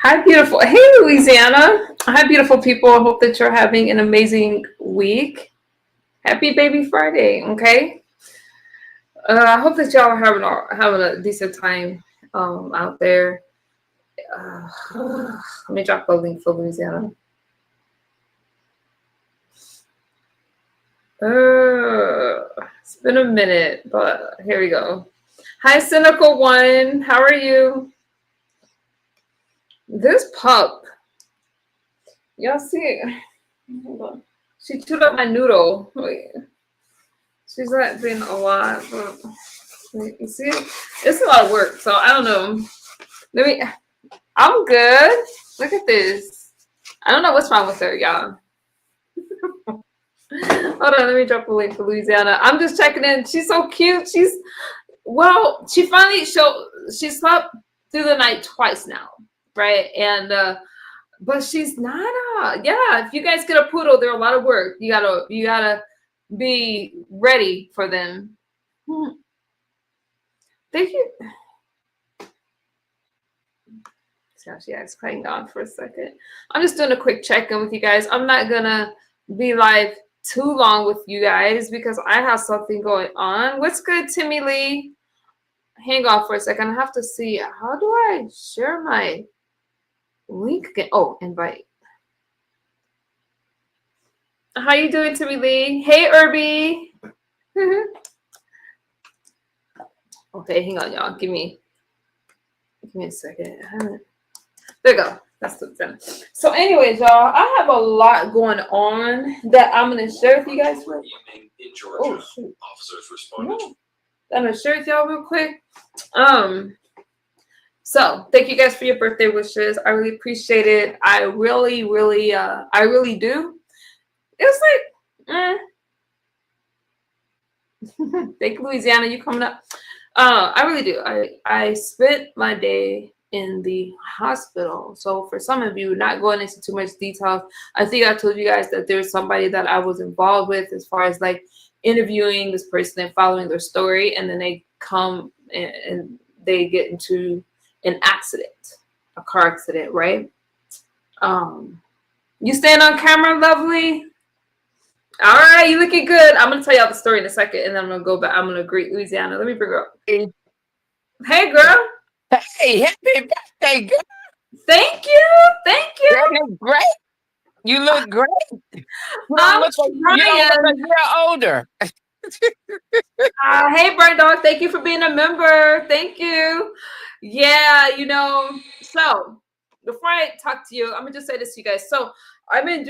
Hi, beautiful. Hey, Louisiana. Hi, beautiful people. I hope that you're having an amazing week. Happy Baby Friday. Okay. I hope that y'all are having a decent time out there. Let me drop a link for Louisiana. It's been a minute, but here we go. Hi, Cynical One. How are you? This pup, y'all see? Hold on. She chewed up my noodle. Wait. She's not being a lot, but you see, it's a lot of work. So I don't know. Let me. I'm good. Look at this. I don't know what's wrong with her, y'all. Hold on, let me drop a link for Louisiana. I'm just checking in. She's so cute. She finally showed. She slept through the night twice now, right? And but she's not. Yeah, if you guys get a poodle, they're a lot of work. You gotta be ready for them. Thank you. So she acts hang on for a second. I'm just doing a quick check-in with you guys. I'm not gonna be live too long with you guys because I have something going on. What's good, Timmy Lee? Hang on for a second. I have to see, how do I share my link again? Oh, invite. How you doing, Timmy Lee? Hey, Irby. Okay, hang on, y'all. Give me a second. There you go. That's what's done. So anyways, y'all, I have a lot going on that I'm going to share with you guys. Oh, shoot. Officers responded. I'm going to share with y'all real quick. So thank you guys for your birthday wishes. I really appreciate it. I really do. It's like, thank you, Louisiana. You coming up? I really do. I spent my day in the hospital. So for some of you, not going into too much detail, I think I told you guys that there's somebody that I was involved with as far as like interviewing this person and following their story, and then they come and they get into an accident, a car accident, right? You staying on camera, lovely? All right, you looking good. I'm gonna tell y'all the story in a second, and then I'm gonna go back. I'm gonna greet Louisiana. Let me bring her up. Hey, girl. Hey, happy birthday, girl. Thank you. You look great. You look great. You I'm look a year older. Hey, Bird Dog. Thank you for being a member. Thank you. Yeah, so before I talk to you, I'm gonna just say this to you guys. So I've been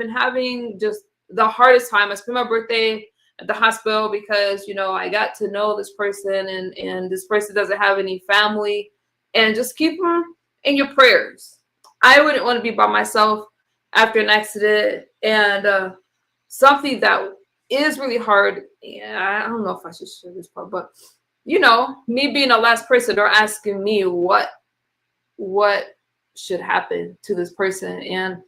having just the hardest time. I spent my birthday at the hospital because I got to know this person, and this person doesn't have any family, and just keep them in your prayers. I wouldn't want to be by myself after an accident, and something that is really hard. Yeah, I don't know if I should share this part, but me being the last person, they're asking me what should happen to this person, and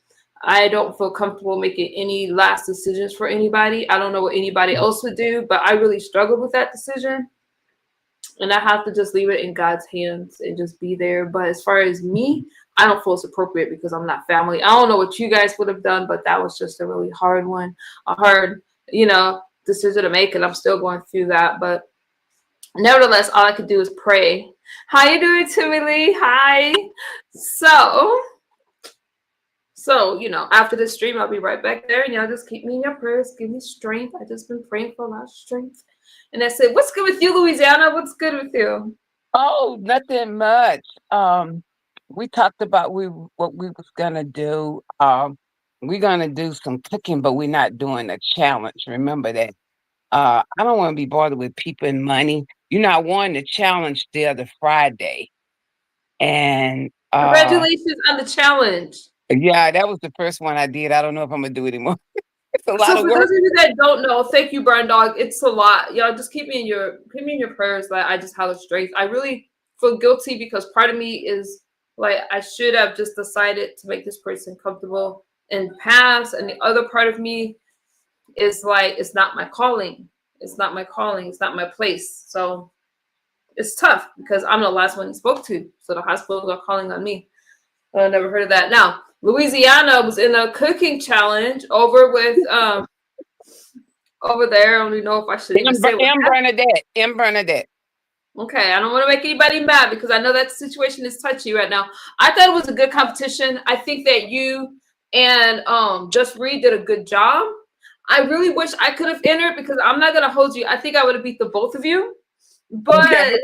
I don't feel comfortable making any last decisions for anybody. I don't know what anybody else would do, but I really struggled with that decision, and I have to just leave it in God's hands and just be there. But as far as me, I don't feel it's appropriate because I'm not family. I don't know what you guys would have done, but that was just a really hard one, a hard, decision to make, and I'm still going through that. But nevertheless, all I could do is pray. How you doing, Timmy Lee? Hi. So, after this stream, I'll be right back there, and y'all just keep me in your prayers. Give me strength. I just been praying for a lot of strength. And I said, what's good with you, Louisiana? What's good with you? Oh, nothing much. We talked about what we was gonna do. We're gonna do some cooking, but we're not doing a challenge. Remember that. I don't want to be bothered with people and money. I won the challenge the other Friday, and Congratulations on the challenge. yeah, that was the first one I did. I don't know if I'm gonna do it anymore. It's a lot So of for work. those of you that don't know, thank you, Burn Dog. It's a lot. Y'all just keep me in your prayers that I just have the strength. I really feel guilty because part of me is like I should have just decided to make this person comfortable and pass. And the other part of me is like it's not my calling. It's not my calling. It's not my place. So it's tough because I'm the last one he spoke to. So the hospitals are calling on me. I never heard of that. Now, Louisiana was in a cooking challenge over with over there. I don't even know if I should even say what. M. Bernadette. M. Bernadette. Okay, I don't want to make anybody mad because I know that situation is touchy right now. I thought it was a good competition. I think that you and Just Read did a good job. I really wish I could have entered because I'm not gonna hold you. I think I would have beat the both of you. But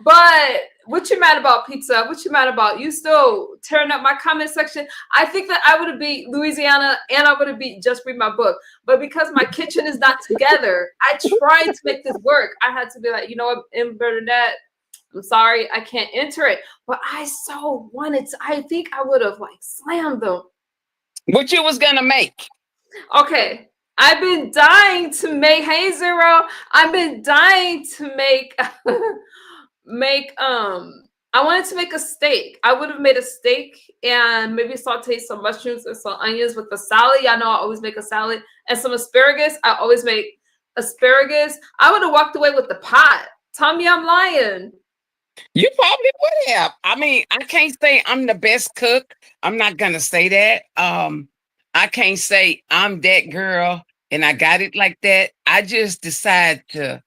but what you mad about, Pizza? What you mad about? You still tearing up my comment section. I think that I would have beat Louisiana and I would have beat Just Read My Book. But because my kitchen is not together, I tried to make this work. I had to be like, you know what, M. Bernadette, I'm sorry, I can't enter it. But I so wanted to. I think I would have like slammed them. What you was gonna make? Okay. I've been dying to make, hey Zero, I've been dying to make I wanted to make a steak. I would have made a steak and maybe saute some mushrooms and some onions with the salad. Y'all know I always make a salad and some asparagus. I always make asparagus. I would have walked away with the pot. Tell me I'm lying. You probably would have. I mean, I can't say I'm the best cook. I'm not gonna say that. I can't say I'm that girl and I got it like that. I just decided to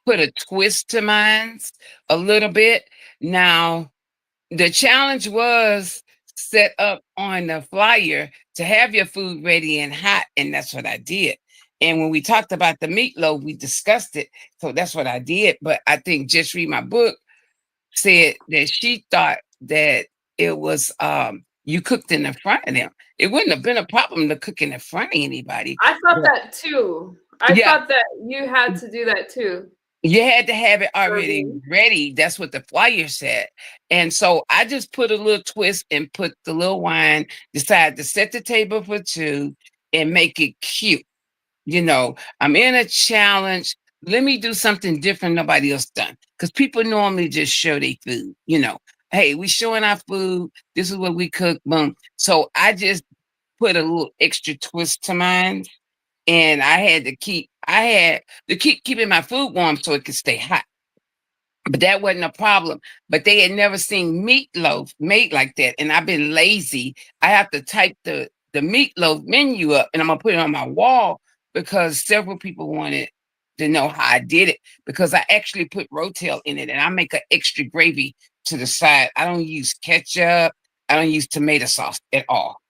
put a twist to mine a little bit. Now, the challenge was set up on the flyer to have your food ready and hot, and that's what I did. And when we talked about the meatloaf, we discussed it. So that's what I did. But I think Just Read My Book said that she thought that it was you cooked in the front of them. It wouldn't have been a problem to cook in the front of anybody. I thought that too. I thought that you had to do that too. You had to have it already ready. That's what the flyer said. And so I just put a little twist and put the little wine, decided to set the table for two and make it cute. You know, I'm in a challenge. Let me do something different nobody else done. Because people normally just show their food, you know. Hey, we showing our food. This is what we cook. Boom. So I just put a little extra twist to mine. And I had to keep keeping my food warm so it could stay hot. But that wasn't a problem. But they had never seen meatloaf made like that. And I've been lazy. I have to type the meatloaf menu up and I'm gonna put it on my wall because several people wanted to know how I did it because I actually put Rotel in it and I make an extra gravy to the side. I don't use ketchup. I don't use tomato sauce at all.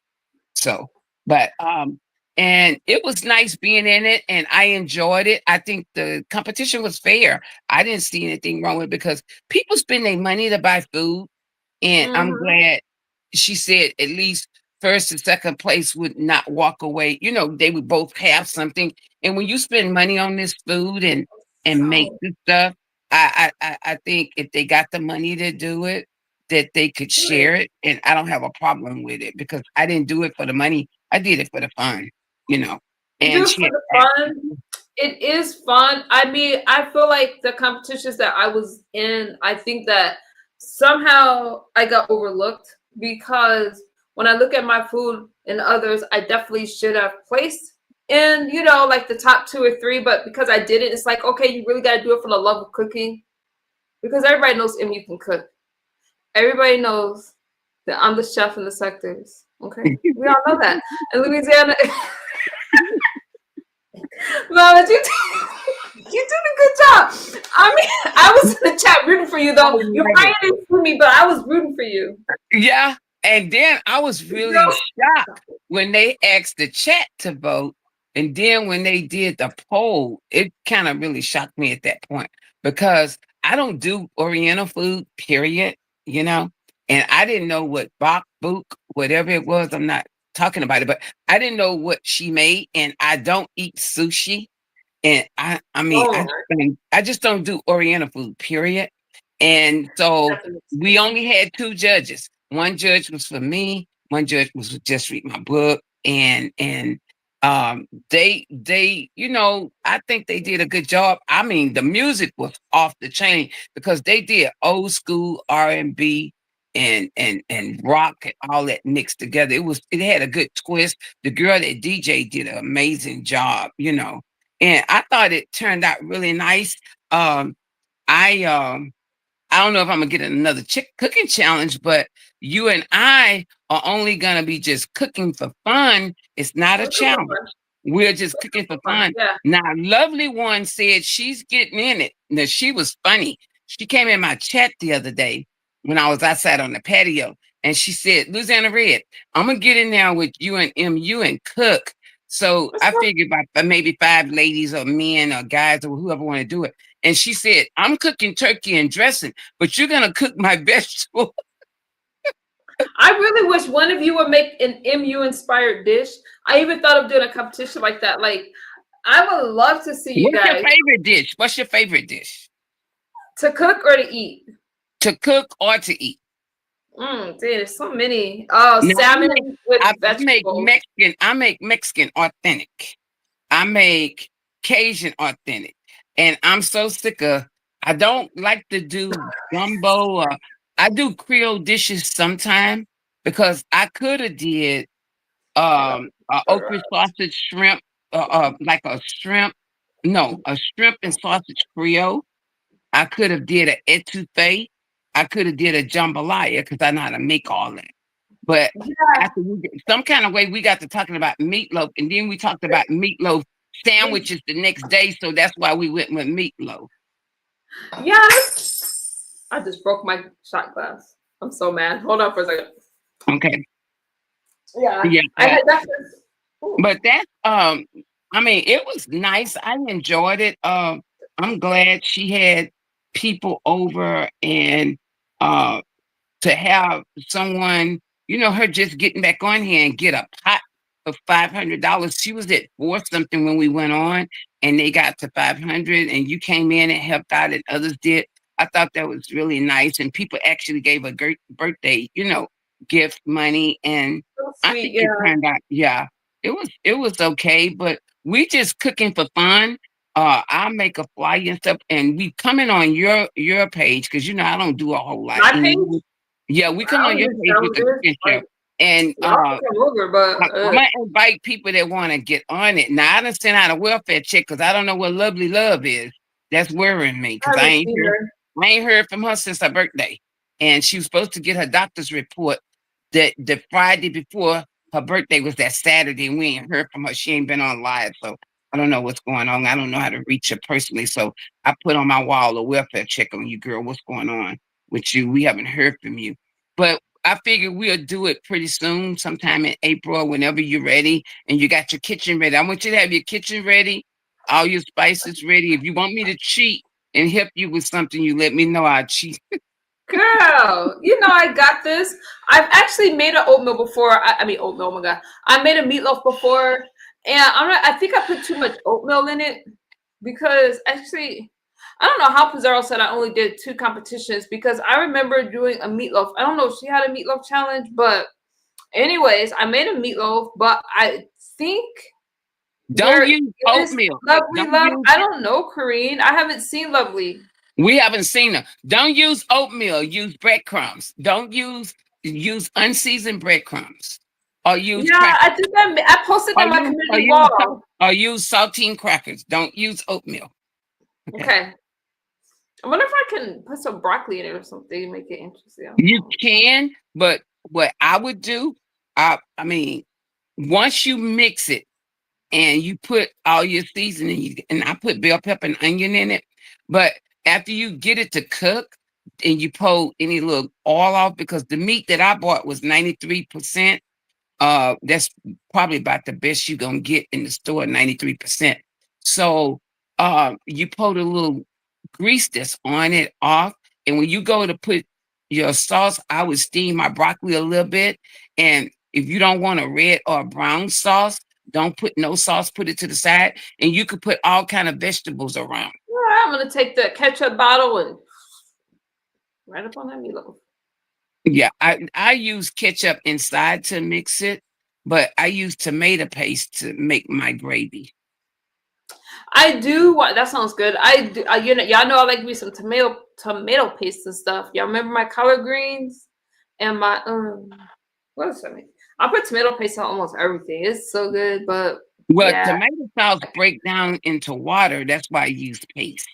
So, but and it was nice being in it and I enjoyed it. I think the competition was fair. I didn't see anything wrong with it because people spend their money to buy food. And I'm glad she said at least first and second place would not walk away. You know, they would both have something. And when you spend money on this food and make this stuff, I think if they got the money to do it, that they could share it. And I don't have a problem with it because I didn't do it for the money. I did it for the fun, you know. And for the fun. It is fun. I mean, I feel like the competitions that I was in, I think that somehow I got overlooked because when I look at my food and others, I definitely should have placed in, you know, like the top 2 or 3. But because I didn't, it's like, okay, you really got to do it for the love of cooking because everybody knows you can cook. Everybody knows that I'm the chef in the sectors. Okay, we all know that. And Louisiana. Mama, you did a good job. I mean, I was in the chat rooting for you, though. You probably didn't see me, but I was rooting for you. Yeah, and then I was really shocked when they asked the chat to vote, and then when they did the poll, it kind of really shocked me at that point because I don't do Oriental food, period. You know, and I didn't know what bok book, whatever it was. I'm not talking about it, but I didn't know what she made, and I don't eat sushi. And I mean, I just don't do Oriental food, period. And so we only had 2 judges. One judge was for me, one judge was Just Read My Book. And they, you know, I think they did a good job. I mean, the music was off the chain because they did old school R&B and rock and all that mixed together. It had a good twist. The girl that DJ did an amazing job, you know. And I thought it turned out really nice. I don't know if I'm gonna get another cooking challenge, but you and I are only gonna be just cooking for fun. It's not a Let's go for challenge. fun. We're just Let's go cooking for for fun. fun. Yeah. Now, lovely one said she's getting in it. Now, she was funny. She came in my chat the other day when I was outside on the patio, and she said, Louisiana Red, I'm gonna get in there with you and MU and cook. So Let's I go. figured about maybe 5 ladies or men or guys or whoever want to do it. And she said, I'm cooking turkey and dressing, but you're gonna cook my vegetable. I really wish one of you would make an MU inspired dish. I even thought of doing a competition like that. Like, I would love to see you What's your guys favorite dish? What's your favorite dish? to cook or to eat. To cook or to eat? Dude, there's so many. Oh, Now salmon with I make vegetables. Mexican. I make Mexican authentic. I make Cajun authentic. And I'm so sick of. I don't like to do gumbo. Or I do Creole dishes sometime because I could have did okra sausage shrimp, like a shrimp. No, a shrimp and sausage Creole. I could have did an etouffee. I could have did a jambalaya because I know how to make all that. But Yeah, after some kind of way, we got to talking about meatloaf, and then we talked about meatloaf sandwiches the next day. So that's why we went with meatloaf. yes. I just broke my shot glass. I'm so mad. Hold on for a second. Okay, Yeah, yeah, I had that. but that I mean, it was nice. I enjoyed it. I'm glad she had people over and uh to have someone, her just getting back on here and get a pot of $500. She was at four something when we went on, and they got to 500, and you came in and helped out, and others did. I thought that was really nice, and people actually gave a great birthday, gift money, and So I sweet. think it Yeah. turned out, yeah, it was okay, but we just cooking for fun. I make a flyer and stuff, and we coming on your page because I don't do a whole lot. My page. And yeah, we come I on don't your even page with sound the good. cooking show. Like, And y'all can come over, but I'm gonna invite people that want to get on it. Now I done sent out a welfare check because I don't know what Lovely Love is. That's worrying me I because haven't seen her. I ain't heard from her since her birthday. And she was supposed to get her doctor's report the Friday before her birthday was that Saturday, and we ain't heard from her. She ain't been on live, so I don't know what's going on. I don't know how to reach her personally. So I put on my wall a welfare check on you, girl. What's going on with you? We haven't heard from you. But I figure we'll do it pretty soon, sometime in April, whenever you're ready and you got your kitchen ready. I want you to have your kitchen ready, all your spices ready. If you want me to cheat and help you with something, you let me know. I'll cheat. Girl, I got this. I've actually made an oatmeal before. I mean oatmeal. Oh my god, I made a meatloaf before, and I think I put too much oatmeal in it because actually, I don't know how Pizarro said I only did 2 competitions because I remember doing a meatloaf. I don't know if she had a meatloaf challenge, but anyways, I made a meatloaf. But I think Don't there use is oatmeal. Lovely Don't Love. use I don't know, Kareen. I haven't seen Lovely. We haven't seen her. Don't use oatmeal. Use breadcrumbs. Don't use unseasoned breadcrumbs, or use Yeah, crackers, I think I posted or on my use or community use wall. or use saltine crackers. Don't use oatmeal. Okay. Okay. I wonder if I can put some broccoli in it or something, make it interesting. I don't You know. can, but what I would do, I mean, once you mix it and you put all your seasoning, and I put bell pepper and onion in it, but after you get it to cook and you pull any little oil off, because the meat that I bought was 93%. That's probably about the best you're gonna get in the store, 93%. So you put a little grease that's on it off, and when you go to put your sauce, I would steam my broccoli a little bit. And if you don't want a red or a brown sauce, don't put no sauce, put it to the side, and you could put all kind of vegetables around. Yeah, I'm gonna take the ketchup bottle and right up on that meatloaf. Yeah, I use ketchup inside to mix it, but I use tomato paste to make my gravy. I do what that sounds good. I do y'all know I like me some tomato paste and stuff. Y'all remember my collard greens and my what is that? I put tomato paste on almost everything. It's so good, but Well, yeah. tomato sauce break down into water. That's why I use paste.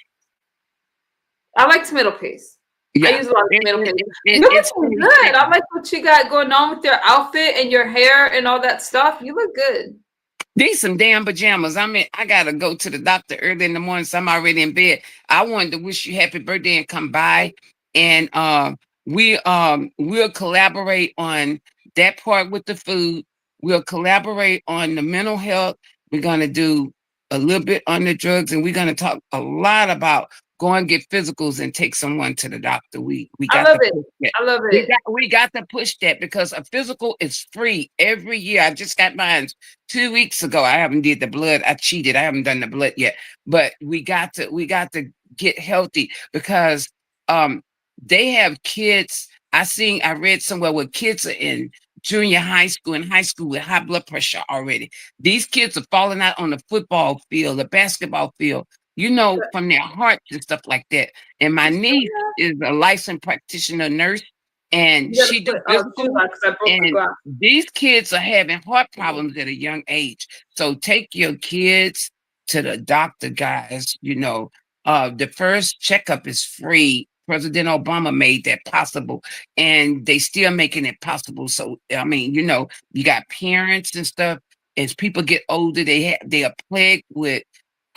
I like tomato paste. I Yeah, use a lot of tomato paste. You're it's looking pretty good. I thick. like what you got going on with your outfit and your hair and all that stuff. You look good. These some damn pajamas. I mean, I gotta go to the doctor early in the morning, so I'm already in bed. I wanted to wish you happy birthday and come by, and we'll collaborate on that part with the food. We'll collaborate on the mental health. We're gonna do a little bit on the drugs, and we're gonna talk a lot about going get physicals and take someone to the doctor. We I got love to it. push that. I love We it. got to push that because a physical is free every year. I just got mine 2 weeks ago. I haven't did the blood. I cheated. I haven't done the blood yet. But we got to get healthy because um they have kids. I read somewhere where kids are in junior high school and high school with high blood pressure already. These kids are falling out on the football field, the basketball field, from their hearts and stuff like that. And my niece is a licensed practitioner nurse and You gotta she do put shoes physical, on because I broke the and glass. these kids are having heart problems at a young age. So take your kids to the doctor, guys. The first checkup is free. President Obama made that possible, and they still making it possible. So I mean, you got parents and stuff. As people get older, they are plagued with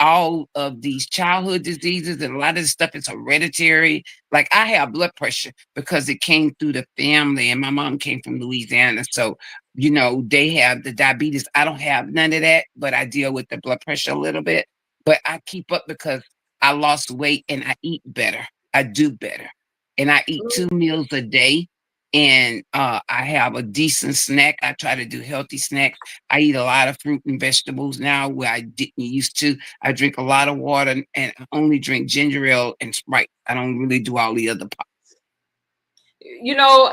all of these childhood diseases, and a lot of this stuff is hereditary. Like I have blood pressure because it came through the family, and my mom came from Louisiana, so they have the diabetes. I don't have none of that, but I deal with the blood pressure a little bit. But I keep up because I lost weight and I eat better. I do better, and I eat 2 meals a day. And I have a decent snack. I try to do healthy snacks. I eat a lot of fruit and vegetables now where I didn't used to. I drink a lot of water and I only drink ginger ale and Sprite. I don't really do all the other pop.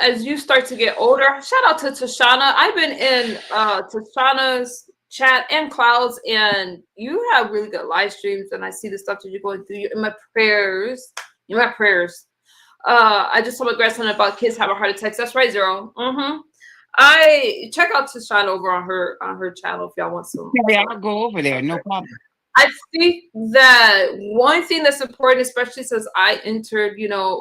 As you start to get older, shout out to Tashana. I've been in Tashana's chat and Clouds, and you have really good live streams, and I see the stuff that you're going through. You're in my prayers. You're my prayers. I just told my grandson about kids having heart attacks. That's right, Zero. I check out Tashana over on her channel if y'all want some. Yeah, I'll go over there. No problem. I think that one thing that's important, especially since I entered,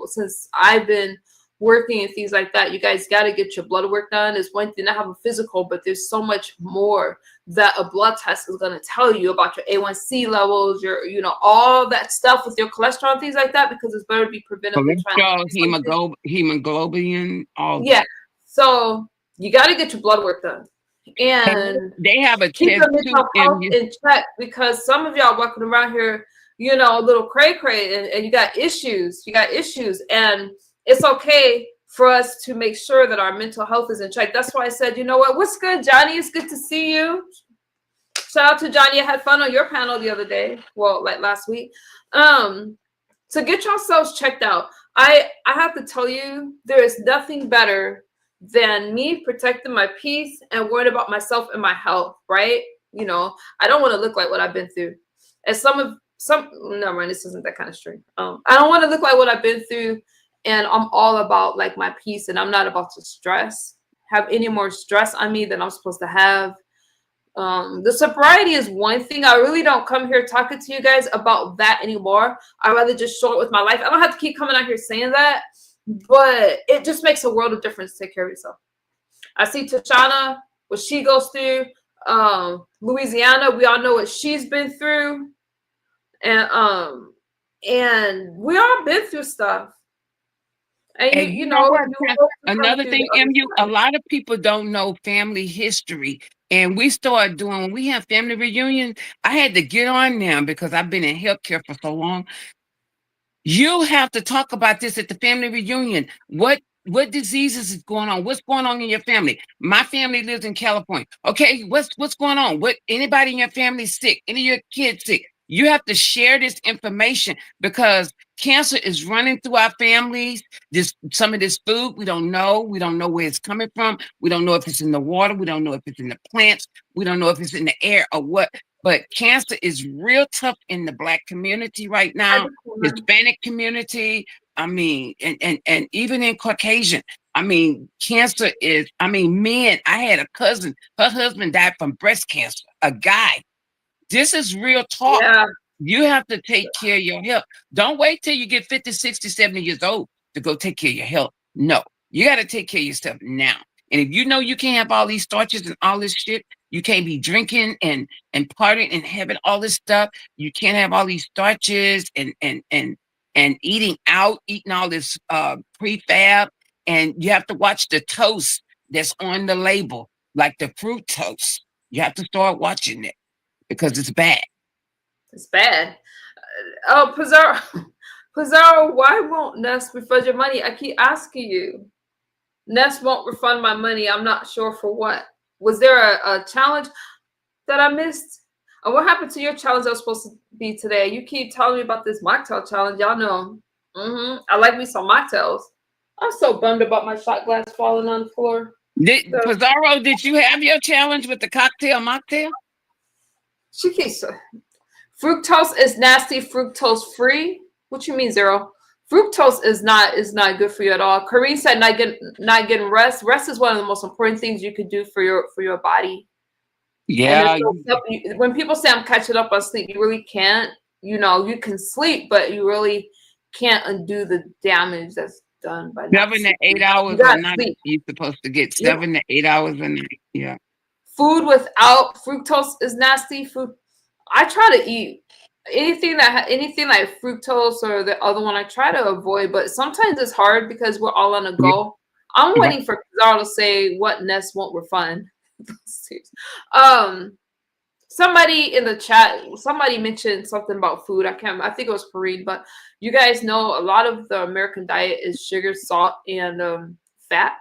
since I've been working and things like that, you guys got to get your blood work done. Is one thing to have a physical, but there's so much more that a blood test is going to tell you about your A1C levels, all that stuff with your cholesterol and things like that, because it's better to be preventively trying to hemoglobin, all yeah. that. So you got to get your blood work done. And they have a keep test your mental health in check, because some of y'all walking around here, a little cray and you got issues. And it's okay for us to make sure that our mental health is in check. That's why I said, what's good, Johnny? It's good to see you. Shout out to Johnny. I had fun on your panel the other day. Well, like last week. So get yourselves checked out. I have to tell you, there is nothing better than me protecting my peace and worrying about myself and my health, right? I don't want to look like what I've been through. As no, man, this isn't that kind of string. I don't want to look like what I've been through, and I'm all about like my peace, and I'm not about to have any more stress on me than I'm supposed to have. The sobriety is one thing. I really don't come here talking to you guys about that anymore. I'd rather just show it with my life. I don't have to keep coming out here saying that, but it just makes a world of difference to take care of yourself. I see Tashana, what she goes through. Louisiana, we all know what she's been through. And we all been through stuff. And another thing, a lot of people don't know family history. And we started doing, when we have family reunion, I had to get on them because I've been in healthcare for so long. You have to talk about this at the family reunion. What diseases is going on? What's going on in your family? My family lives in California. Okay, what's going on? Anybody in your family sick? Any of your kids sick? You have to share this information because cancer is running through our families. Some of this food, we don't know. We don't know where it's coming from. We don't know if it's in the water. We don't know if it's in the plants. We don't know if it's in the air or what. But cancer is real tough in the Black community right now, Hispanic community. I mean, and even in Caucasian. I mean, cancer is, men. I had a cousin, her husband died from breast cancer, a guy. This is real talk. Yeah. You have to take care of your health. Don't wait till you get 50, 60, 70 years old to go take care of your health. No, you got to take care of your stuff now. And if you know you can't have all these starches and all this shit, you can't be drinking and partying and having all this stuff. You can't have all these starches and eating out, eating all this prefab. And you have to watch the toast that's on the label, like the fruit toast. You have to start watching it because it's bad. It's bad. Oh, Pizarro, Pizarro, why won't Nest refund your money? I keep asking you. Nest won't refund my money. I'm not sure for what. Was there a challenge that I missed? And what happened to your challenge that was supposed to be today? You keep telling me about this mocktail challenge. Y'all know. I like me some mocktails. I'm so bummed about my shot glass falling on the floor. Pizarro, did you have your challenge with the cocktail mocktail? She keeps fructose is nasty. Fructose free. What you mean, Zero? Fructose is not good for you at all. Karine said not getting rest. Rest is one of the most important things you could do for your body. Yeah. When people say I'm catching up on sleep, you really can't. You know, you can sleep, but you really can't undo the damage that's done by 7 to 8 hours a night. You're supposed to get 7 to 8 hours a night. Yeah. Food without fructose is nasty. Food. I try to eat anything like fructose or the other one. I try to avoid, but sometimes it's hard because we're all on a go. I'm waiting for Pizarro to say what Nest won't refund. Somebody in the chat, somebody mentioned something about food. I think it was Fareed, but you guys know a lot of the American diet is sugar, salt, and fat.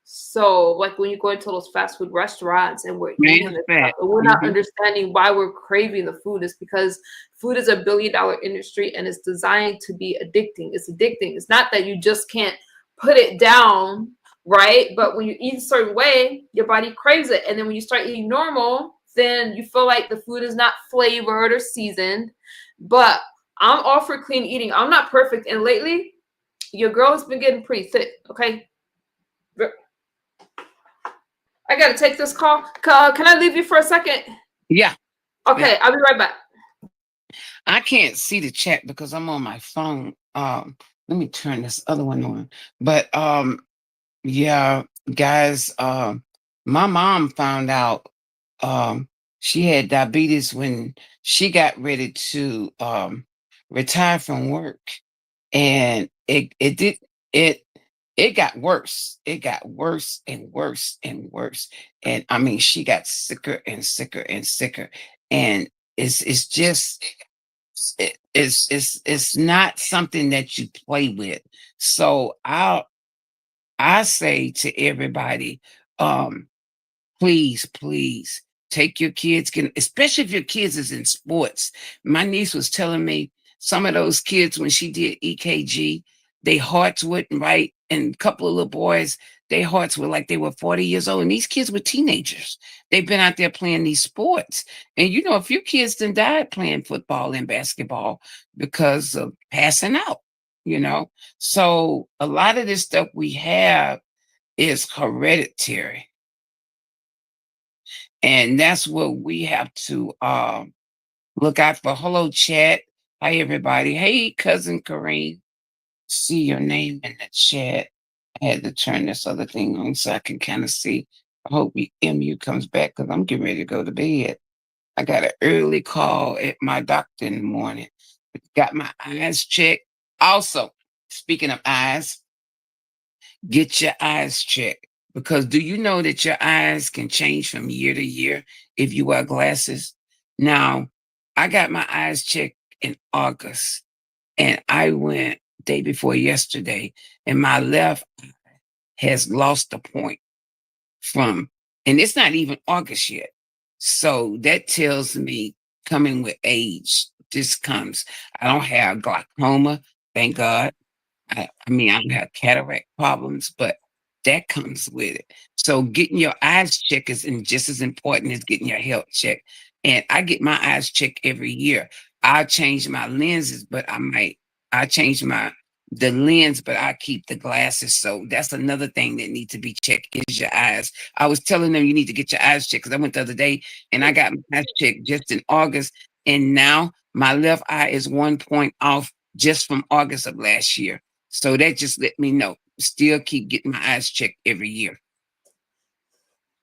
So, like when you go into those fast food restaurants and we're eating this stuff, and we're not understanding why we're craving the food, is because food is $1 billion industry and it's designed to be addicting. It's addicting. It's not that you just can't put it down, right? But when you eat a certain way, your body craves it. And then when you start eating normal, then you feel like the food is not flavored or seasoned. But I'm all for clean eating. I'm not perfect. And lately, your girl has been getting pretty thick, okay? I gotta take this call. Can I leave you for a second? Yeah. Okay, I'll be right back. I can't see the chat because I'm on my phone. Let me turn this other one on. But yeah, guys, my mom found out she had diabetes when she got ready to retire from work. And it got worse. It got worse and worse and worse. And I mean, she got sicker and sicker and sicker. And it's just it's not something that you play with. So I say to everybody, please take your kids, especially if your kids is in sports. My niece was telling me some of those kids, when she did EKG, their hearts wouldn't right. And a couple of little boys, their hearts were like they were 40 years old. And these kids were teenagers. They've been out there playing these sports. And you know, a few kids then died playing football and basketball because of passing out, you know. So a lot of this stuff we have is hereditary. And that's what we have to look out for. Hello, chat. Hi, everybody. Hey, cousin Kareem. See your name in the chat. I had to turn this other thing on so I can kind of see. I hope MU comes back because I'm getting ready to go to bed. I got an early call at my doctor in the morning. Got my eyes checked. Also, speaking of eyes, get your eyes checked. Because do you know that your eyes can change from year to year if you wear glasses? Now, I got my eyes checked in August, and I went day before yesterday, and my left eye has lost a point from, and it's not even August yet. So that tells me coming with age, this comes. I don't have glaucoma, thank God. I mean, I don't have cataract problems, but that comes with it. So getting your eyes checked is just as important as getting your health checked. And I get my eyes checked every year. I change my lenses, but I change the lens, but I keep the glasses. So that's another thing that needs to be checked is your eyes. I was telling them you need to get your eyes checked because I went the other day and I got my eyes checked just in August. And now My left eye is 1 point off just from August of last year. So that just let me know. Still keep getting my eyes checked every year.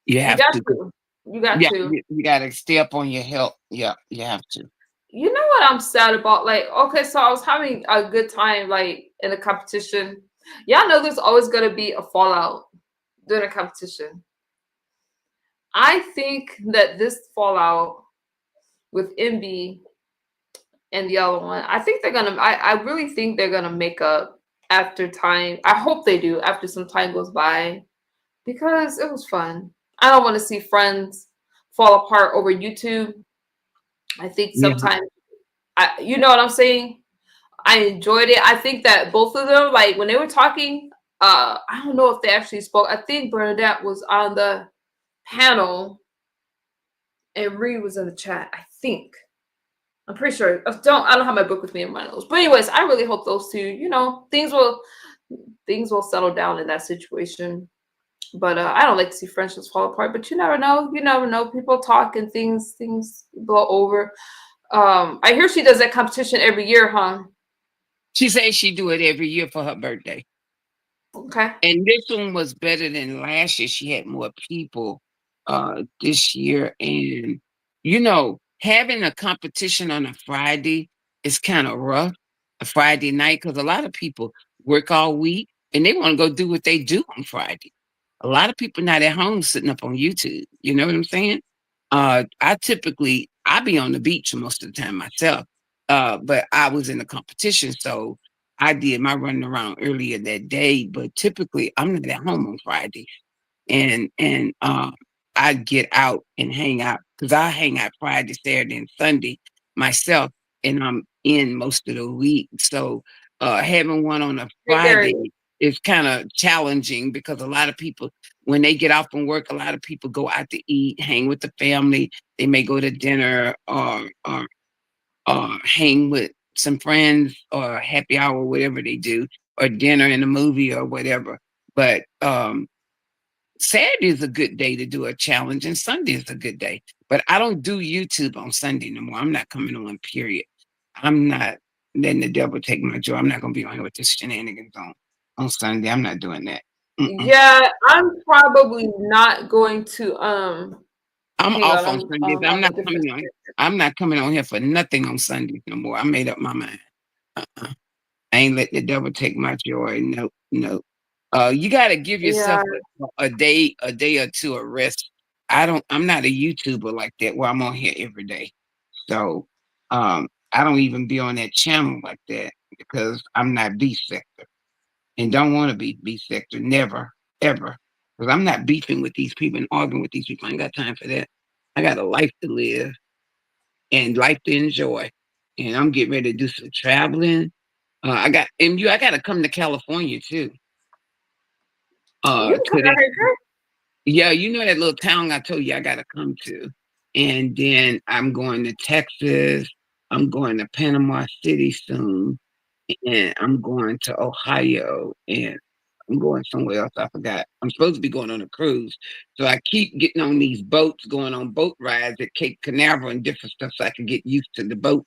You You have got to. to. You got Yeah, to. you gotta stay up on your health. Yeah, you have to. You know what I'm sad about? Like, okay, so I was having a good time, like in a competition. Y'all know there's always gonna be a fallout during a competition. I think that this fallout with MB and the other one, I think they're gonna. I really think they're gonna make up after time. I hope they do after some time goes by because it was fun. I don't want to see friends fall apart over YouTube. I think Yeah. sometimes, you know what I'm saying. I enjoyed it. I think that both of them, like when they were talking, I don't know if they actually spoke. I think Bernadette was on the panel and Reed was in the chat. I think. I'm pretty sure. I don't have my book with me in my notes. But anyways, I really hope those two, things will settle down in that situation. But I don't like to see friendships fall apart. But you never know. You never know. People talk and things blow over. I hear she does that competition every year, huh? She says she do it every year for her birthday. Okay. And this one was better than last year. She had more people this year. And, having a competition on a Friday is kind of rough, a Friday night, because a lot of people work all week and they want to go do what they do on Friday. A lot of people not at home sitting up on YouTube. You know what I'm saying? I be on the beach most of the time myself. But I was in the competition, so I did my running around earlier that day, but typically I'm not at home on Friday. And I get out and hang out because I hang out Friday, Saturday, and Sunday myself, and I'm in most of the week. So having one on a Take care. Friday is kind of challenging because a lot of people, when they get off from work, a lot of people go out to eat, hang with the family. They may go to dinner or hang with some friends or happy hour, whatever they do, or dinner and a movie or whatever. But Saturday is a good day to do a challenge, and Sunday is a good day. But I don't do YouTube on Sunday no more. I'm not coming on, period. I'm not letting the devil take my joy. I'm not going to be on here with this shenanigans on Sunday. I'm not doing that. Mm-mm. Yeah, I'm probably not going to I'm hang off on. on Sundays. I'm on a different. I'm not coming on here for nothing on Sundays no more. I made up my mind. Uh-uh. I ain't letting the devil take my joy. No, no. You got to give yourself Yeah, a day or two of rest. I'm not a YouTuber like that where I'm on here every day. So, I don't even be on that channel like that because I'm not B sector and don't want to be B sector. Never, ever. Because I'm not beefing with these people and arguing with these people. I ain't got time for that. I got a life to live and life to enjoy. And I'm getting ready to do some traveling. I got to come to California too. you can come To out that, here, girl. yeah, that little town I told you I got to come to, and then I'm going to Texas. I'm going to Panama City soon, and I'm going to Ohio, and I'm going somewhere else. I forgot. I'm supposed to be going on a cruise, so I keep getting on these boats, going on boat rides at Cape Canaveral and different stuff, so I can get used to the boats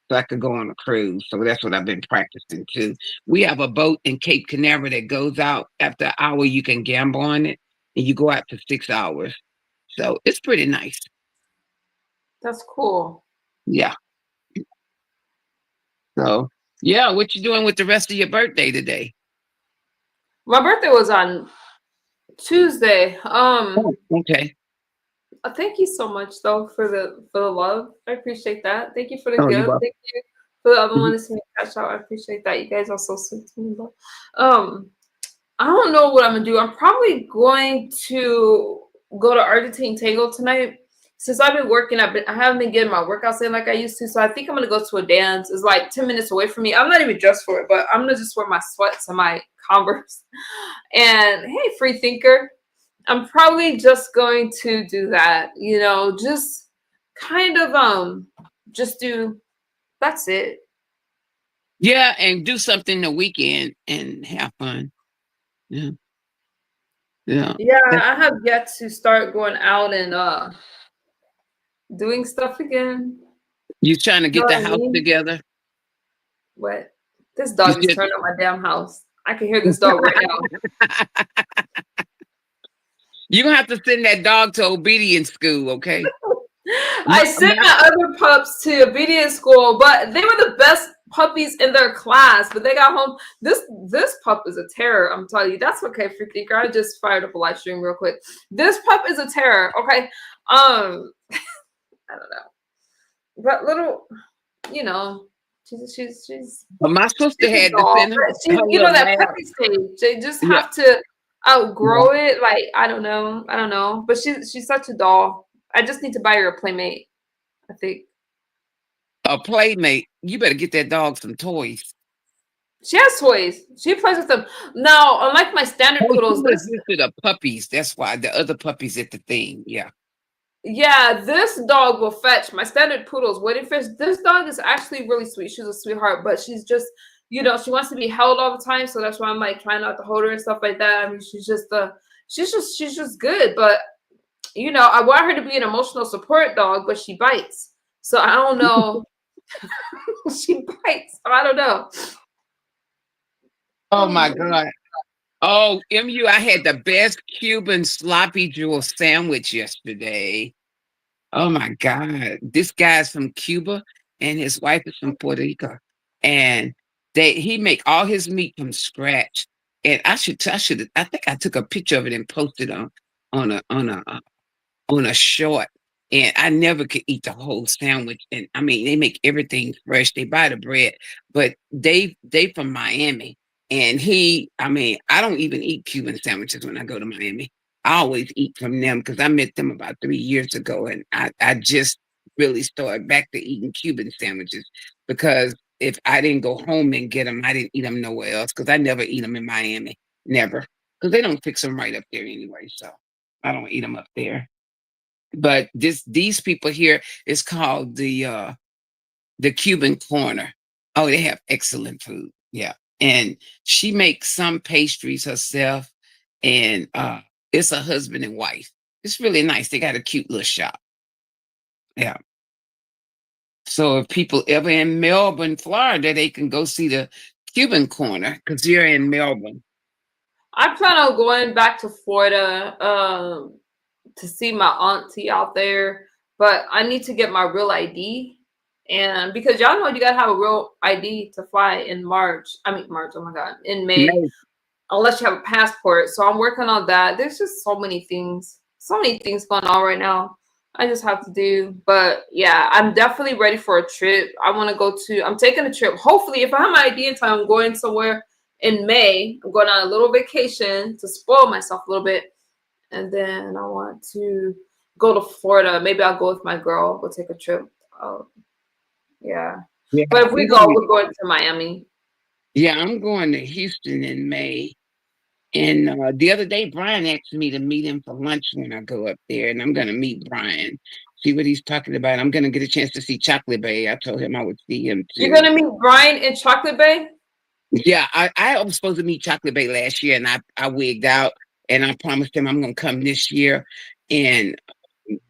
so I could go on a cruise. So that's what I've been practicing too. We have a boat in Cape Canaveral that goes out after an hour. You can gamble on it, and you go out for 6 hours. So it's pretty nice. That's cool. Yeah. So yeah, what you doing with the rest of your birthday today? My birthday was on Tuesday. Oh, okay. Thank you so much though for the love. I appreciate that. Thank you for the Oh, you're gift. welcome. Thank you for the other one Mhm. to see me cash out. I appreciate that. You guys are so sweet to me. But I don't know what I'm gonna do. I'm probably going to go to Argentine Tango tonight. Since I've been working, I haven't been getting my workouts in like I used to. So I think I'm gonna go to a dance. It's like 10 minutes away from me. I'm not even dressed for it, but I'm gonna just wear my sweats and my Converse. And hey, free thinker. I'm probably just going to do that, just kind of just do that's it. Yeah, and do something the weekend and have fun. Yeah, yeah. Yeah, That- I have yet to start going out and doing stuff again. You trying to You know get the what I house mean? together? What? This You dog is said turning on my damn house. I can hear this dog right now. you're gonna have to send that dog to obedience school, okay? I My, sent my, my other pups to obedience school, but they were the best puppies in their class. But they got home. This pup is a terror. I'm telling you. That's okay, Freaker. I just fired up a live stream real quick. This pup is a terror. Okay. I don't know. But little, you know, she's my sister she's a had to doll. send her, But she, her you know, little that lab. puppy stage. They just Yeah, have to yeah. outgrow it. Like, I don't know. I don't know. But she's such a doll. I just need to buy her a playmate, I think. A playmate. You better get that dog some toys. She has toys. She plays with them. Now, unlike my standard Oh, she poodles, was this used to the puppies. That's why the other puppies at the thing. Yeah. yeah, this dog will fetch. My standard poodles waiting fish. This dog is actually really sweet. She's a sweetheart, but she's just, she wants to be held all the time. So that's why I'm like trying not to hold her and stuff like that. I mean, she's just good. But I want her to be an emotional support dog, but she bites. So I don't know. She bites. I don't know. Oh my Oh. God. Oh, MU, I had the best Cuban sloppy joe sandwich yesterday. Oh my God. This guy's from Cuba and his wife is from Puerto Rico. And he make all his meat from scratch. And I think I took a picture of it and posted on a on a on a short. And I never could eat the whole sandwich. And I mean, they make everything fresh. They buy the bread, but they from Miami. And I mean, I don't even eat Cuban sandwiches when I go to Miami. I always eat from them because I met them about 3 years ago, and I just really started back to eating Cuban sandwiches because if I didn't go home and get them, I didn't eat them nowhere else because I never eat them in Miami, never, because they don't fix them right up there anyway. So I don't eat them up there. But these people here is called the Cuban Corner. Oh, they have excellent food. Yeah. And she makes some pastries herself, and it's a husband and wife. It's really nice. They got a cute little shop. Yeah. So if people ever in Melbourne, Florida, they can go see the Cuban Corner because you're in Melbourne. I plan on going back to Florida to see my auntie out there, but I need to get my real ID. And because y'all know you gotta have a real ID to fly in March. I mean March, oh my God, in May, Nice. unless you have a passport. So I'm working on that. There's just so many things going on right now. I just have to do. But yeah, I'm definitely ready for a trip. I'm taking a trip. Hopefully, if I have my ID in time, I'm going somewhere in May. I'm going on a little vacation to spoil myself a little bit. And then I want to go to Florida. Maybe I'll go with my girl. We'll take a trip. Oh, yeah. Yeah, But if we go, we're going to Miami. I'm going to Houston in May. And the other day, Brian asked me to meet him for lunch when I go up there, and I'm going to meet Brian, see what he's talking about. I'm going to get a chance to see Chocolate Bay. I told him I would see him You're too. gonna meet Brian in Chocolate Bay? Yeah, I was supposed to meet Chocolate Bay last year, and I wigged out, and I promised him I'm going to come this year. And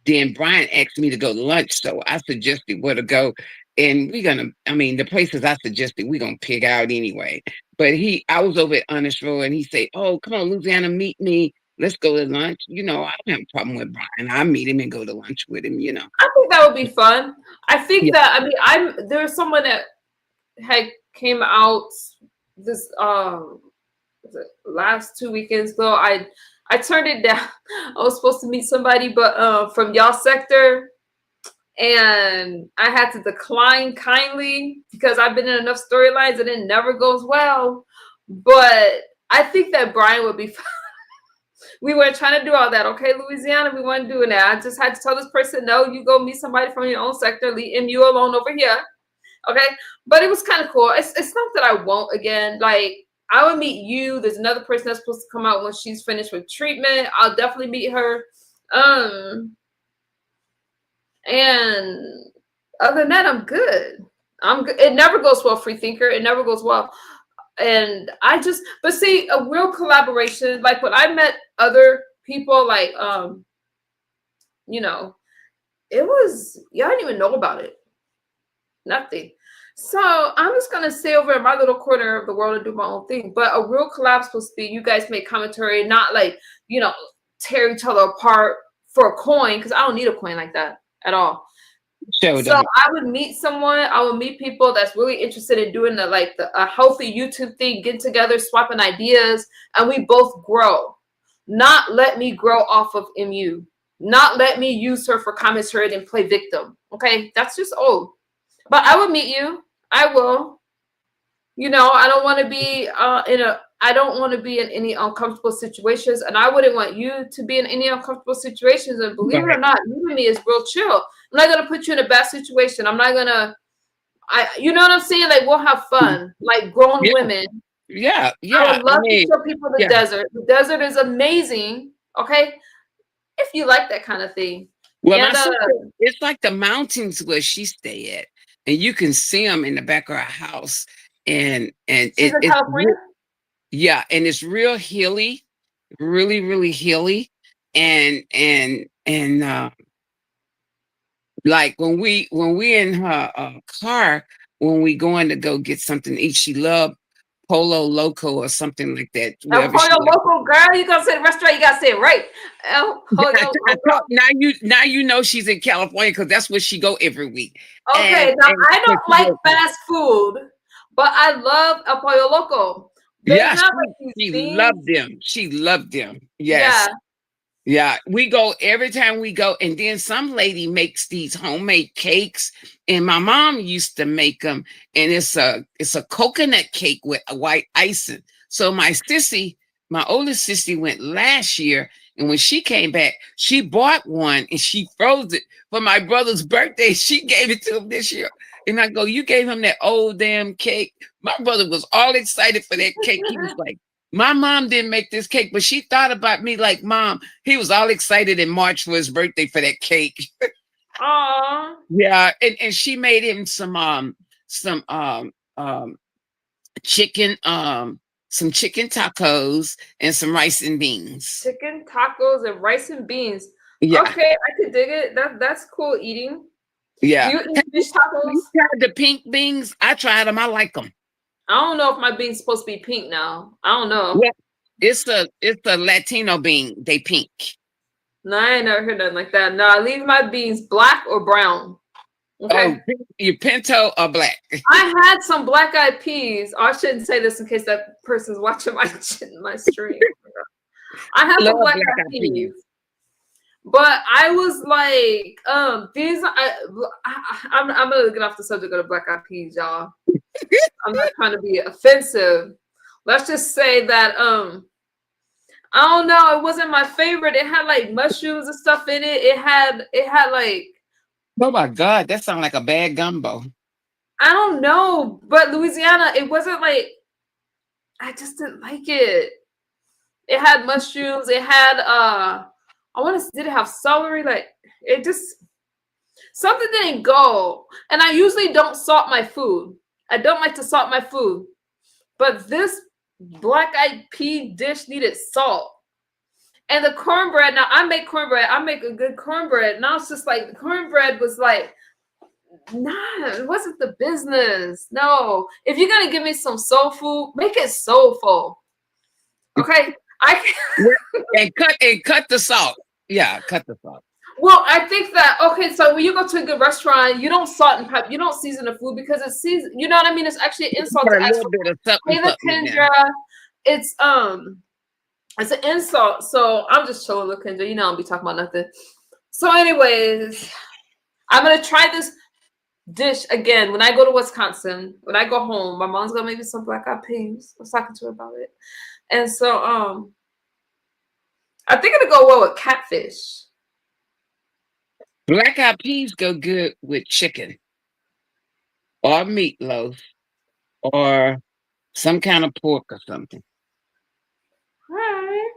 then Brian asked me to go to lunch, so I suggested where to go. And I mean, the places I suggested, we're gonna pick out anyway. But I was over at Honest Row and he said, "Oh, come on, Louisiana, meet me. Let's go to lunch." I don't have a problem with Brian. I meet him and go to lunch with him. I think that would be fun. I think Yeah. that there's someone that had came out this was it last 2 weekends ago. I turned it down. I was supposed to meet somebody, but from y'all sector, and I had to decline kindly because I've been in enough storylines and it never goes well. But I think that Brian would be fun. We weren't trying to do all that, okay, Louisiana? We weren't doing that. I just had to tell this person, no, you go meet somebody from your own sector, leave MU alone over here, okay? But it was kind of cool. It's not that I won't again. Like, I would meet you. There's another person that's supposed to come out when she's finished with treatment. I'll definitely meet her. And other than that, I'm good. I'm good. It never goes well, free thinker. It never goes well. And but see, a real collaboration, like when I met other people, like, it was, y'all didn't even know about it. Nothing. So I'm just gonna stay over in my little corner of the world and do my own thing. But a real collab supposed to be you guys make commentary, not like, you know, tear each other apart for a coin, because I don't need a coin like that at all. Show So them. I would meet someone, I would meet people that's really interested in doing a healthy YouTube thing, getting together, swapping ideas, and we both grow. Not let me grow off of MU. Not let me use her for commentary and play victim. Okay, that's just old. But I would meet you. I will. You know, I don't want to be I don't want to be in any uncomfortable situations, and I wouldn't want you to be in any uncomfortable situations. And believe it or Right. not, you and me is real chill. I'm not gonna put you in a bad situation. I'm not gonna you know what I'm saying? Like, we'll have fun, like grown Yeah, women. yeah, I yeah. would I love to mean, show people the yeah, desert. The desert is amazing. Okay, if you like that kind of thing. well, my And sister, it's like the mountains where she stay at, and you can see them in the back of her house, and she's in it's California. yeah, and it's real hilly, really, really hilly, and like when we in her car, when we going to go get something to eat, she love Polo Loco or something like that, El wherever she Pollo like. Loco, girl. You gonna say the restaurant? You gotta say it right. El Pollo I Loco. thought now you know she's in California because that's where she go every week. Okay, And now and I 'cause don't she like works there. fast food, but I love El Pollo Loco. They Yeah, have like these she things. loved them. She loved them. Yeah. Yes. Yeah, we go every time we go, and then some lady makes these homemade cakes, and my mom used to make them, and it's a coconut cake with a white icing. So my oldest sissy went last year, and when she came back, she bought one and she froze it for my brother's birthday. She gave it to him this year, and I go, "You gave him that old damn cake." My brother was all excited for that cake. He was like, "My mom didn't make this cake, but she thought about me like mom." He was all excited in March for his birthday for that cake. Aw. Yeah, and she made him some chicken some chicken tacos and some rice and beans. Chicken tacos and rice and beans. Yeah, Okay, I could dig it. That's cool eating. Do yeah. you eat fish tacos? You tried the pink beans? I tried them. I like them. I don't know if my bean's supposed to be pink now. I don't know. Yeah, it's a Latino bean. They pink. No, I ain't never heard nothing like that. No, I leave my beans black or brown. Oh, Okay. you pinto or black? I had some black eyed peas. Oh, I shouldn't say this in case that person's watching my stream. I had Love some black black eyed eyed peas. peas, but I was like, these. I'm gonna get off the subject of the black eyed peas, y'all. I'm not trying to be offensive. Let's just say that I don't know. It wasn't my favorite. It had like mushrooms and stuff in it. It had like Oh my God, that sounds like a bad gumbo. I don't know, but Louisiana, it wasn't like I just didn't like it. It had mushrooms. It had I want to did it have celery? Like it just something didn't go. And I usually don't salt my food. I don't like to salt my food, but this black eyed pea dish needed salt. And the cornbread. Now I make cornbread. I make a good cornbread. Now it's just like the cornbread was like nah, it wasn't the business. No, if you're gonna give me some soul food, make it soulful. Okay, I And cut the salt. Yeah, cut the salt. well, I think that okay. So when you go to a good restaurant, you don't salt and pepper, you don't season the food because it's season. You know what I mean? It's actually an insult Put to a ask little for bit of something, Kayla something in there. Kendra. It's it's an insult. So I'm just chilling with Kendra. You know, I'll be talking about nothing. So, anyways, I'm gonna try this dish again when I go to Wisconsin. When I go home, my mom's gonna make me some black eyed peas. I was talking to her about it, and so I think it'll go well with catfish. Black eyed peas go good with chicken or meatloaf or some kind of pork or something. Right.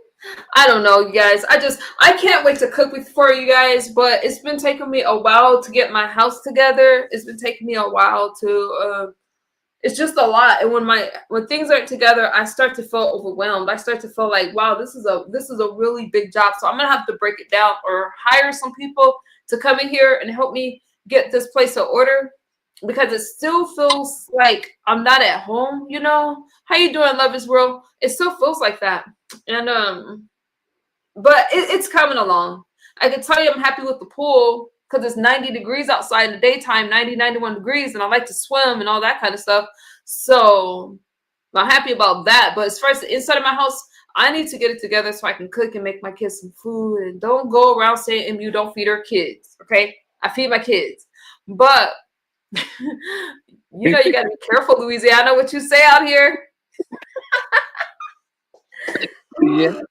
I don't know, you guys. I can't wait to cook for you guys, but it's been taking me a while to get my house together. It's been taking me a while to it's just a lot. And when things aren't together, I start to feel overwhelmed. I start to feel like, wow, this is a really big job. So I'm gonna have to break it down or hire some people to come in here and help me get this place in order. because it still feels like I'm not at home, you know. How you doing, Love is Real? It still feels like that. And but it's coming along. I can tell you I'm happy with the pool because it's 90 degrees outside in the daytime, 90, 91 degrees, and I like to swim and all that kind of stuff. So I'm happy about that. But as far as the inside of my house, I need to get it together so I can cook and make my kids some food. And don't go around saying you don't feed our kids. Okay? I feed my kids. But you know you gotta be careful, Louisiana, what you say out here. Yeah.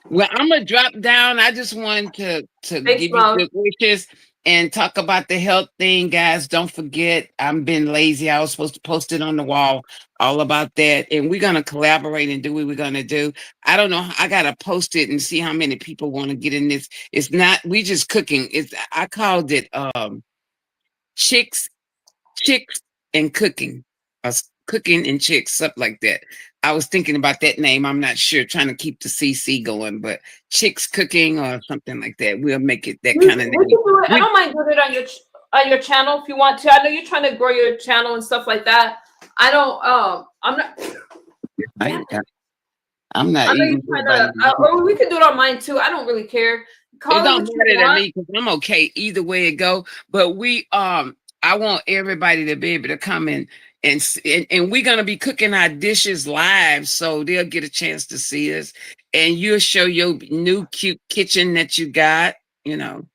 Well, I'm gonna drop down. I just wanted to Thanks, give you love. good wishes and talk about the health thing, guys. Don't forget, I'm been lazy. I was supposed to post it on the wall, all about that. And we're gonna collaborate and do what we're gonna do. I don't know. I gotta post it and see how many people want to get in this. It's not we just cooking. It's I called it chicks chicks and cooking, cooking and chicks, something like that. I was thinking about that name. I'm not sure, trying to keep the CC going, but chicks cooking or something like that. We'll make it that We kind of can name. do it. I We, don't mind doing it on your channel if you want to. I know you're trying to grow your channel and stuff like that. I don't. I'm not. I, I'm not I know you're eating trying everybody. to. Or we can do it on mine too. I don't really care. It Call it don't what you matter to want. me because I'm okay either way it go. But I want everybody to be able to come in and we're gonna be cooking our dishes live, so they'll get a chance to see us, and you'll show your new cute kitchen that you got. You know,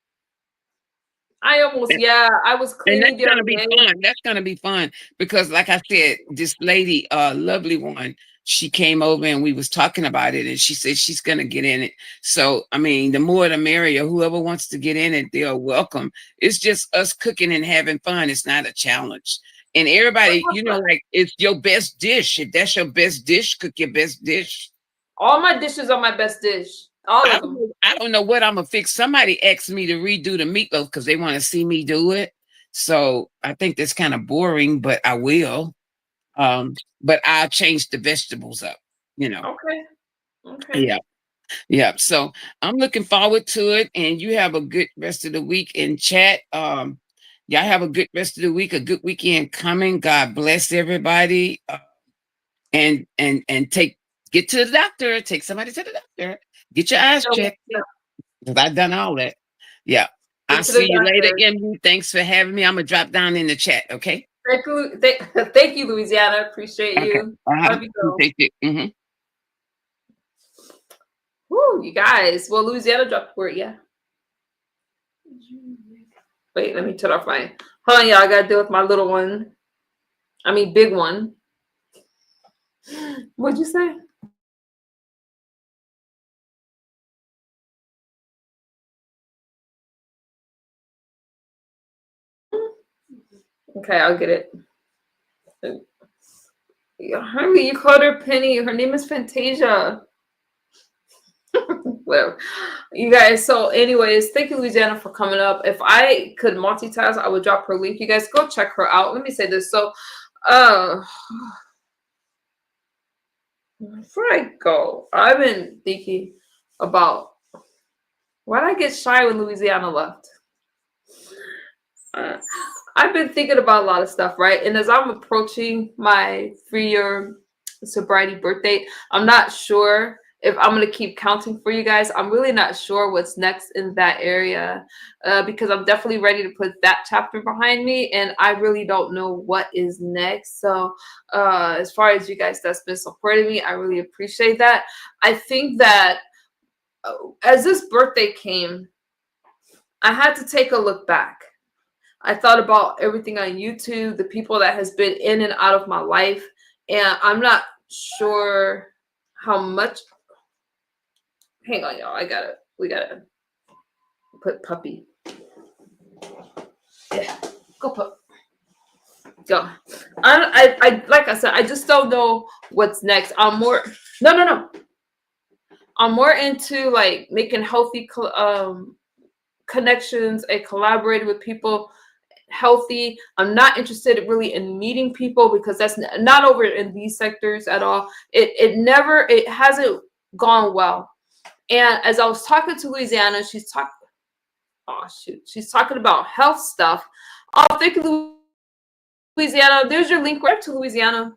I was and that's cleaning the gonna other be day. fun. That's gonna be fun because, like I said, this lady, lovely one, she came over and we was talking about it, and she said she's gonna get in it. So, I mean, the more the merrier. Whoever wants to get in it, they are welcome. It's just us cooking and having fun. It's not a challenge. And everybody, like it's your best dish. If that's your best dish, cook your best dish. All my dishes are my best dish. All of them. I don't know what I'm gonna fix. Somebody asked me to redo the meatloaf because they want to see me do it. So I think that's kind of boring, but I will. But I'll change the vegetables up, you know. Okay. Okay. Yeah. Yeah. So I'm looking forward to it. And you have a good rest of the week in chat. Y'all have a good rest of the week, a good weekend coming. God bless everybody. And get to the doctor. Take somebody to the doctor. Get your eyes checked. Because I've done all that. Yeah. I'll To the see you later, doctor. MU. Thanks for having me. I'm gonna drop down in the chat, okay? Thank you, Louisiana. Appreciate Okay. you. Love you, girl. Appreciate you. Mm-hmm. Woo, you guys. Well, Louisiana dropped word, yeah. Wait, let me turn off my. Hold on, y'all. I gotta deal with my little one. I mean, big one. What'd you say? Okay, I'll get it. Harvey, you called her Penny. Her name is Fantasia. Whatever. You guys, so anyways, thank you, Louisiana, for coming up. If I could multitask, I would drop her link. You guys go check her out. Let me say this. So before I go, I've been thinking about why did I get shy when Louisiana left? I've been thinking about a lot of stuff, right? And as I'm approaching my 3-year sobriety birthday, I'm not sure if I'm going to keep counting for you guys. I'm really not sure what's next in that area because I'm definitely ready to put that chapter behind me. And I really don't know what is next. So as far as you guys that's been supporting me, I really appreciate that. I think that as this birthday came, I had to take a look back. I thought about everything on YouTube, the people that has been in and out of my life, and I'm not sure how much. Hang on, y'all. We gotta put puppy. Yeah, go pup. Go. I like I said, I just don't know what's next. I'm more. No. I'm more into like making healthy connections and collaborating with people healthy. I'm not interested really in meeting people because that's not over in these sectors at all. It hasn't gone well. And as I was talking to Louisiana, she's talking about health stuff. Oh, thank you, Louisiana. There's your link right to Louisiana.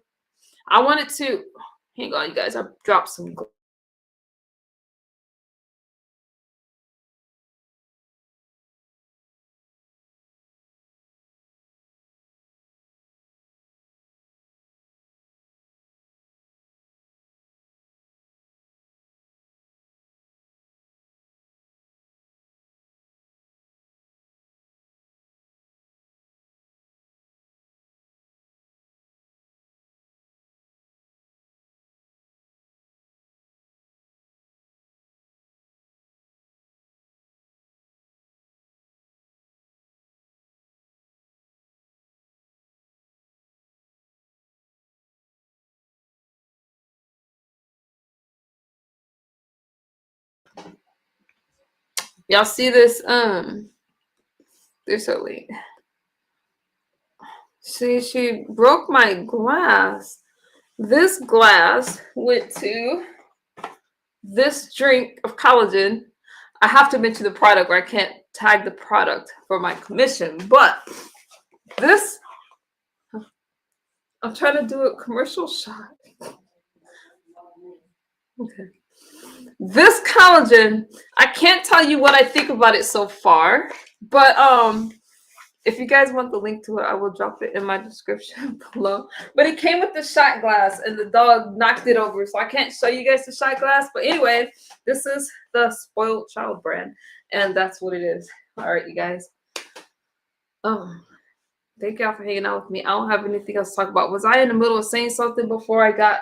I wanted to hang on, you guys. I dropped some. Y'all see this? There's a link. See, she broke my glass. This glass went to this drink of collagen. I have to mention the product, or I can't tag the product for my commission. But this, I'm trying to do a commercial shot. Okay. This collagen, I can't tell you what I think about it so far, but if you guys want the link to it, I will drop it in my description below. But it came with the shot glass, and the dog knocked it over, so I can't show you guys the shot glass. But anyway, this is the Spoiled Child brand, and that's what it is. All right, you guys. Thank y'all for hanging out with me. I don't have anything else to talk about. Was I in the middle of saying something before I got...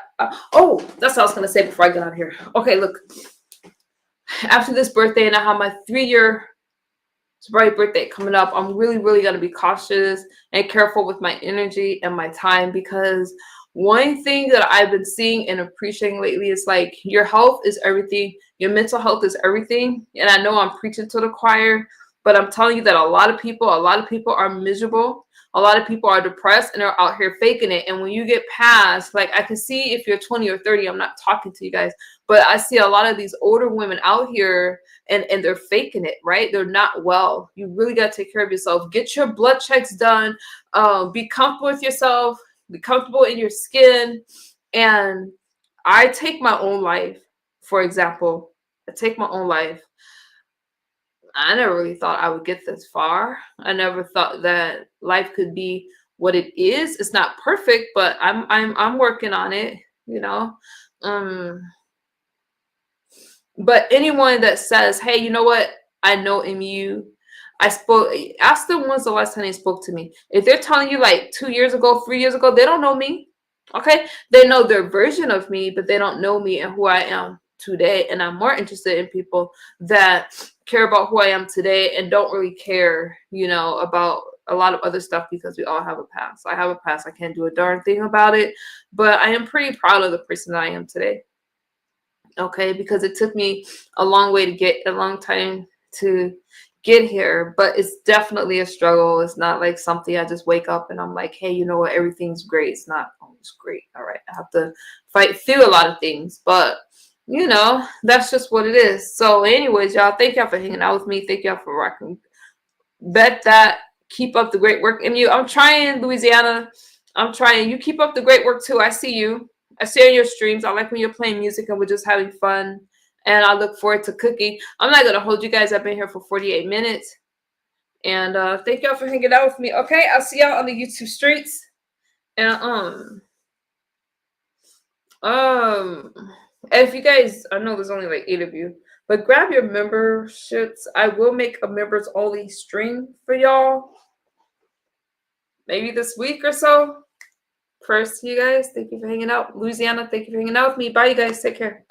oh, that's what I was going to say before I got out of here. Okay, look. After this birthday, and I have my 3-year sobriety birthday coming up, I'm really, really going to be cautious and careful with my energy and my time, because one thing that I've been seeing and appreciating lately is like, your health is everything. Your mental health is everything. And I know I'm preaching to the choir, but I'm telling you that a lot of people are miserable. A lot of people are depressed and are out here faking it. And when you get past, like, I can see if you're 20 or 30, I'm not talking to you guys, but I see a lot of these older women out here and they're faking it, right? They're not well. You really got to take care of yourself. Get your blood checks done. Be comfortable with yourself. Be comfortable in your skin. And I take my own life, for example. I take my own life. I never really thought I would get this far. I never thought that life could be what it is. It's not perfect, but I'm working on it, you know. But anyone that says, hey, you know what? I know you. Ask them when's the last time they spoke to me. If they're telling you like 2 years ago, 3 years ago, they don't know me. Okay. They know their version of me, but they don't know me and who I am today. And I'm more interested in people that care about who I am today and don't really care, you know, about a lot of other stuff, because we all have a past. I have a past. I can't do a darn thing about it, but I am pretty proud of the person that I am today. Okay, because it took me a long time to get here, but it's definitely a struggle. It's not like something I just wake up and I'm like, hey, you know what, everything's great. It's not always great. All right, I have to fight through a lot of things, but you know, that's just what it is. So anyways, y'all, thank y'all for hanging out with me. Thank y'all for rocking. Bet that. Keep up the great work. And I'm trying, Louisiana. I'm trying. You keep up the great work too. I see you. I see on your streams. I like when you're playing music and we're just having fun. And I look forward to cooking. I'm not going to hold you guys. I've been here for 48 minutes. And thank y'all for hanging out with me. Okay, I'll see y'all on the YouTube streets. And if you guys, I know there's only like 8 of you, but grab your memberships. I will make a members only stream for y'all. Maybe this week or so. First, you guys, thank you for hanging out. Louisiana, thank you for hanging out with me. Bye, you guys. Take care.